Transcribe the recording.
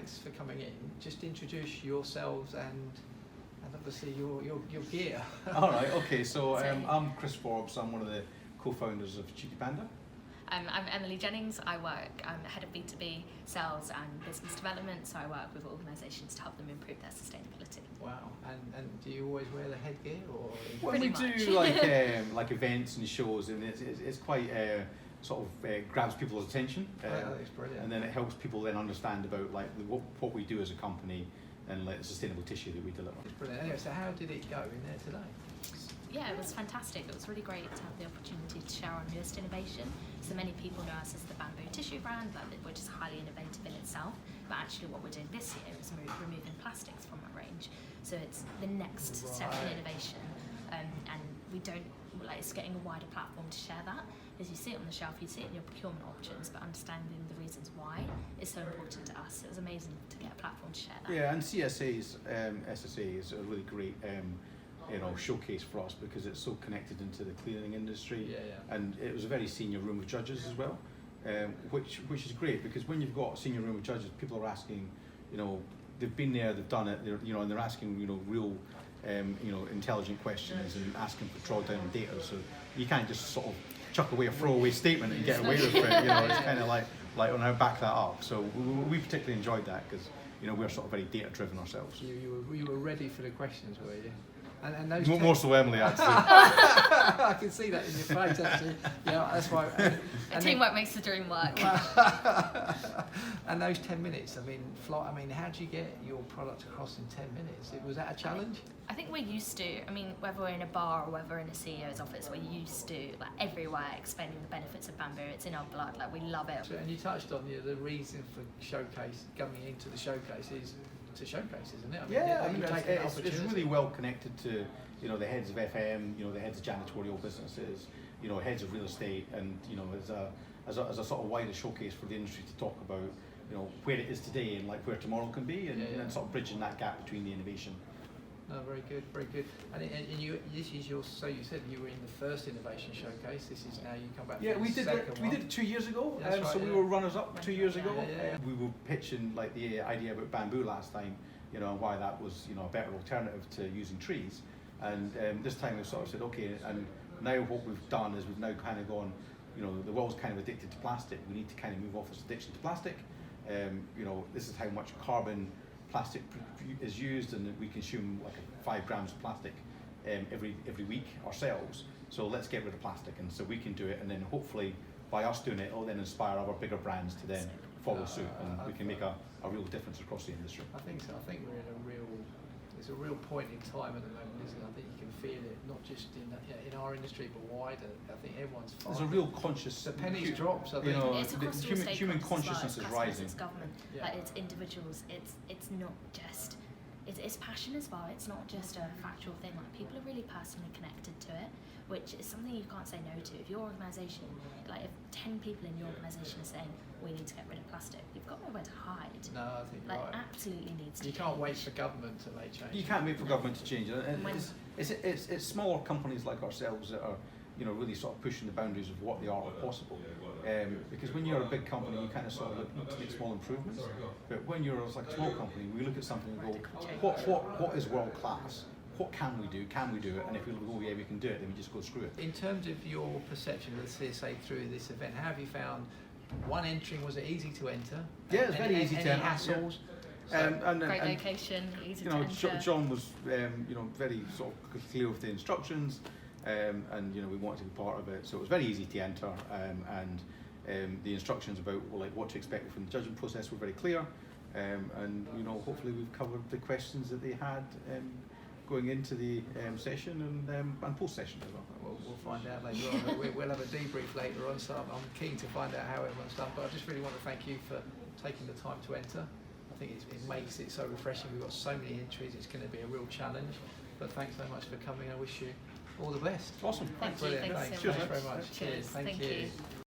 Thanks for coming in. Just introduce yourselves and obviously your gear. All right, okay, so I'm Chris Forbes. I'm one of the co-founders of Panda. I'm Emily Jennings. I'm head of B2B sales and business development, so I work with organisations to help them improve their sustainability. Wow, and do you always wear the headgear? Or Well, we do like events and shows, and it's quite sort of grabs people's attention, that's brilliant. and then it helps people then understand about like what we do as a company and like the sustainable tissue that we deliver. It's brilliant. Anyway, so how did it go in there today? Yeah, it was fantastic. It was really great to have the opportunity to share our newest innovation. So many people know us as the bamboo tissue brand, which is highly innovative in itself. But actually what we're doing this year is removing plastics from our range. So it's the next step in innovation. And we don't, it's getting a wider platform to share that. As you see it on the shelf, you see it in your procurement options, but understanding the reasons why is so important to us. It was amazing to get a platform to share that. Yeah, and CSSA's SSA is a really great showcase for us because it's so connected into the cleaning industry. Yeah. And it was a very senior room of judges as well, which is great because when you've got a senior room of judges, people are asking, they've been there, they've done it, and they're asking real intelligent questions and asking for drawdown data. So you can't just sort of chuck away a throwaway statement and get away with it. It's kind of like on how back that up. So we particularly enjoyed that because we're sort of very data driven ourselves. You were ready for the questions, were you? And those more so Emily, I'd say. I can see that in your face, actually. Yeah, that's why. Teamwork makes the dream work. And those 10 minutes, how do you get your product across in 10 minutes? Was that a challenge? I think we're used to, whether we're in a bar or whether we're in a CEO's office, we're used to, everywhere explaining the benefits of bamboo. It's in our blood, we love it. And you touched on the reason for coming into the showcase is to showcase, isn't it? It's really well connected to the heads of FM, the heads of janitorial businesses, heads of real estate, and as a sort of wider showcase for the industry to talk about where it is today and where tomorrow can be, and sort of bridging that gap between the innovation. No, very good, very good. And this is so you said you were in the first innovation showcase. This is now you come back. Yeah, we did it 2 years ago. We were runners up 2 years ago. Yeah. We were pitching the idea about bamboo last time, and why that was a better alternative to using trees. And this time we sort of said okay. And now what we've done is we've now kind of gone, the world's kind of addicted to plastic. We need to kind of move off this addiction to plastic. This is how much carbon plastic is used, and we consume 5 grams of plastic every week ourselves. So let's get rid of plastic, and so we can do it, and then hopefully by us doing it, it'll then inspire other bigger brands to then follow suit, and we can make a real difference across the industry. I think so. I think we're in it's a real point in time at the moment, isn't it? I think you can feel it, not just in our industry, but wider. I think everyone's fine. There's a real conscious. The pennies drops. I think. It's across human consciousness is rising. It's government, it's individuals. It's not just. It's passion as well. It's not just a factual thing. People are really personally connected to it, which is something you can't say no to. If your organisation, if 10 people in your organisation are saying we need to get rid of plastic, you've got nowhere to hide. No, I think right. Absolutely needs to. You can't wait for government to make change. You can't wait for government to change it. And it's smaller companies like ourselves that are really sort of pushing the boundaries of what the art of possible. Because when you're a big company, you kind of sort of look to make small improvements. But when you're a small company, we look at something and go, what is world class? What can we do? Can we do it? And if we go, yeah, we can do it, then we just go screw it. In terms of your perception of the CSA through this event, how have you found entering? Was it easy to enter? Yeah, it was very easy to enter. Hassles? Great location, easy to enter. John was very sort of clear with the instructions. And we wanted to be part of it, so it was very easy to enter, and the instructions about what to expect from the judging process were very clear, and hopefully we've covered the questions that they had going into the session and post session as well. We'll find out later on. We'll have a debrief later on, so I'm keen to find out how everyone's done. But I just really want to thank you for taking the time to enter. I think it makes it so refreshing. We've got so many entries; it's going to be a real challenge. But thanks so much for coming. I wish you all the best. Awesome. Thank you. Brilliant. Thanks Thanks very much. Cheers. Thank you.